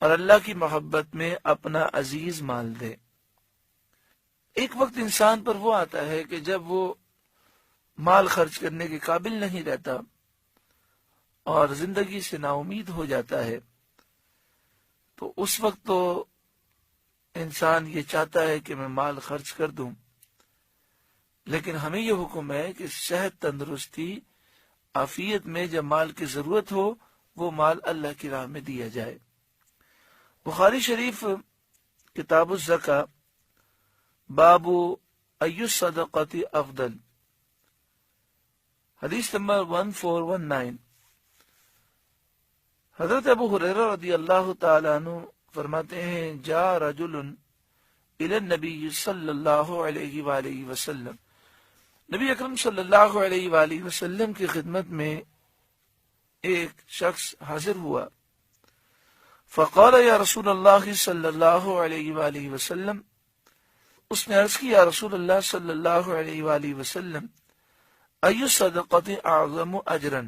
اور اللہ کی محبت میں اپنا عزیز مال دے۔ ایک وقت انسان پر وہ آتا ہے کہ جب وہ مال خرچ کرنے کے قابل نہیں رہتا اور زندگی سے نا امید ہو جاتا ہے، تو اس وقت تو انسان یہ چاہتا ہے کہ میں مال خرچ کر دوں، لیکن ہمیں یہ حکم ہے کہ صحت، تندرستی، عافیت میں جب مال کی ضرورت ہو وہ مال اللہ کی راہ میں دیا جائے۔ بخاری شریف کتاب الزکاة باب ای الصدقۃ افضل، حدیث نمبر 1419، حضرت ابو ہریرہ رضی اللہ تعالی عنہ فرماتے ہیں جاء رجل الی النبی صلی اللہ علیہ وآلہ وسلم، نبی اکرم صلی اللہ علیہ وآلہ وسلم کی خدمت میں ایک شخص حاضر ہوا، فقال یا رسول اللہ صلی اللہ علیہ وآلہ وسلم، اس نے عرض کی یا رسول اللہ صلی اللہ علیہ وآلہ وسلم، ای الصدقۃ اعظم اجرا،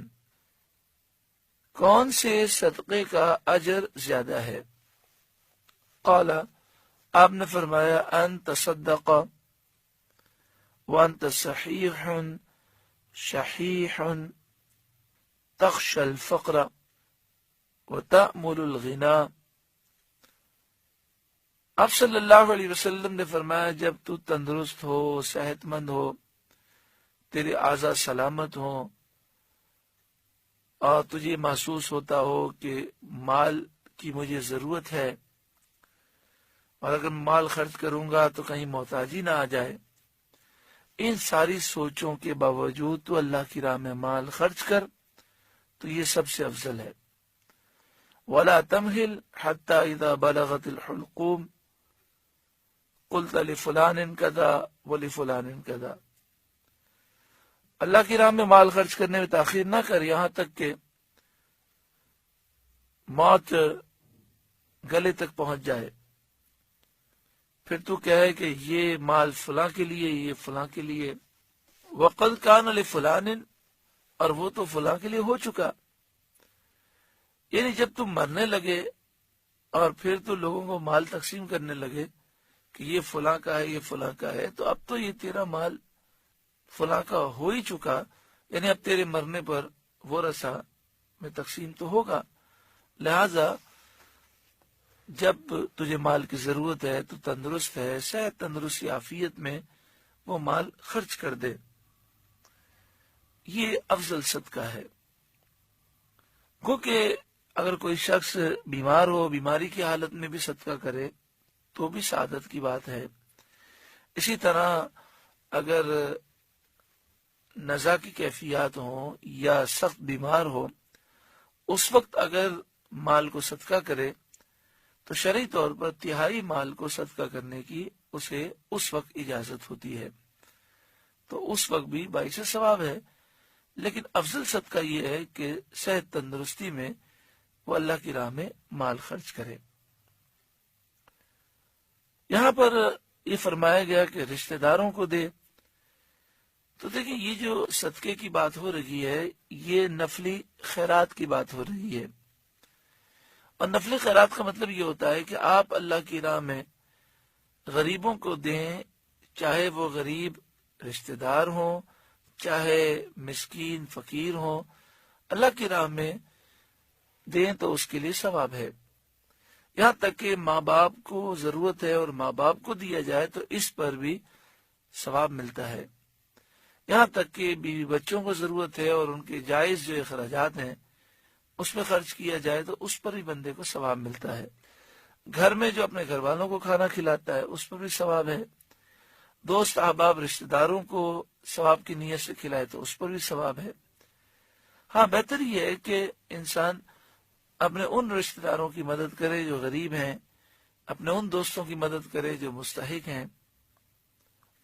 کون سے صدقے کا اجر زیادہ ہے؟ قال، آپ نے فرمایا ان تصدق وانت صحیح شحیح تخشى الفقر وتأمل الغنى۔ آپ صلی اللہ علیہ وسلم نے فرمایا جب تو تندرست ہو، صحت مند ہو، تیرے اعضاء سلامت ہوں اور تجھے محسوس ہوتا ہو کہ مال کی مجھے ضرورت ہے اور اگر مال خرچ کروں گا تو کہیں محتاجی نہ آ جائے، ان ساری سوچوں کے باوجود تو اللہ کی راہ میں مال خرچ کر، تو یہ سب سے افضل ہے۔ وَلَا تَمْهِلْ حَتَّى إِذَا بَلَغَتِ الْحُلْقُومِ قُلْتَ لِفُلَانٍ كَذَا وَلِفُلَانٍ كَذَا، اللہ کی راہ میں مال خرچ کرنے میں تاخیر نہ کر یہاں تک کہ موت گلے تک پہنچ جائے، پھر تو کہے کہ یہ مال فلاں کے لیے، یہ فلاں کے لیے، وَقَدْ كَانَ لِفُلَانٍ، اور وہ تو فلاں کے لیے ہو چکا۔ یعنی جب تم مرنے لگے اور پھر تو لوگوں کو مال تقسیم کرنے لگے کہ یہ فلاں کا ہے، یہ فلاں کا ہے، تو اب تو یہ تیرا مال فلاں کا ہو ہی چکا، یعنی اب تیرے مرنے پر ورثہ میں تقسیم تو ہوگا، لہذا جب تجھے مال کی ضرورت ہے، تو تندرست ہے، صحت، تندرستی، عافیت میں وہ مال خرچ کر دے، یہ افضل صدقہ ہے۔ گو کہ اگر کوئی شخص بیمار ہو، بیماری کی حالت میں بھی صدقہ کرے تو بھی سعادت کی بات ہے۔ اسی طرح اگر نزا کی کیفیات ہوں یا سخت بیمار ہو، اس وقت اگر مال کو صدقہ کرے تو شرعی طور پر تہائی مال کو صدقہ کرنے کی اسے اس وقت اجازت ہوتی ہے، تو اس وقت بھی باعث ثواب ہے، لیکن افضل صدقہ یہ ہے کہ صحت، تندرستی میں وہ اللہ کی راہ میں مال خرچ کرے۔ یہاں پر یہ فرمایا گیا کہ رشتہ داروں کو دے، تو دیکھیں یہ جو صدقے کی بات ہو رہی ہے یہ نفلی خیرات کی بات ہو رہی ہے، اور نفلی خیرات کا مطلب یہ ہوتا ہے کہ آپ اللہ کی راہ میں غریبوں کو دیں، چاہے وہ غریب رشتہ دار ہوں، چاہے مسکین فقیر ہوں، اللہ کی راہ میں دیں تو اس کے لیے ثواب ہے۔ یہاں تک کہ ماں باپ کو ضرورت ہے اور ماں باپ کو دیا جائے تو اس پر بھی ثواب ملتا ہے۔ یہاں تک کہ بیوی بچوں کو ضرورت ہے اور ان کے جائز جو اخراجات ہیں اس میں خرچ کیا جائے تو اس پر بھی بندے کو ثواب ملتا ہے۔ گھر میں جو اپنے گھر والوں کو کھانا کھلاتا ہے اس پر بھی ثواب ہے۔ دوست احباب رشتہ داروں کو ثواب کی نیت سے کھلائے تو اس پر بھی ثواب ہے۔ ہاں بہتر یہ ہے کہ انسان اپنے ان رشتہ داروں کی مدد کرے جو غریب ہیں، اپنے ان دوستوں کی مدد کرے جو مستحق ہیں۔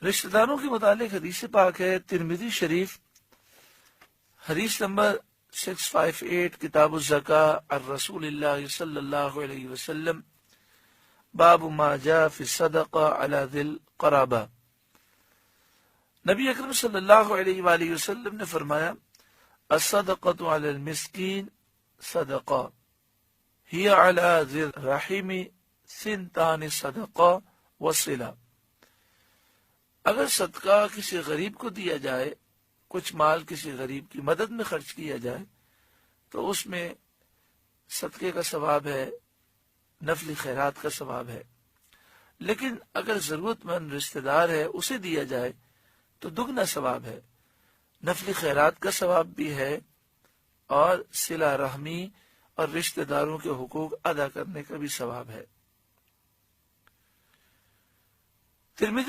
رشتہ داروں کے متعلق حدیث پاک ہے ترمذی شریف حدیث نمبر 658 کتاب الزکاة عن رسول اللہ صلی اللہ علیہ وسلم باب ما جاء فی الصدقہ علی ذی القرابہ۔ نبی اکرم صلی اللہ علیہ وآلہ وسلم نے فرمایا الصدقۃ علی المسکین صدقہ ہی علی ذی الرحم سنتان صدقہ وصلہ، اگر صدقہ کسی غریب کو دیا جائے، کچھ مال کسی غریب کی مدد میں خرچ کیا جائے تو اس میں صدقے کا ثواب ہے، نفلی خیرات کا ثواب ہے، لیکن اگر ضرورت مند رشتہ دار ہے اسے دیا جائے تو دگنا ثواب ہے، نفلی خیرات کا ثواب بھی ہے اور صلہ رحمی اور رشتہ داروں کے حقوق ادا کرنے کا بھی ثواب ہے۔ ترمذی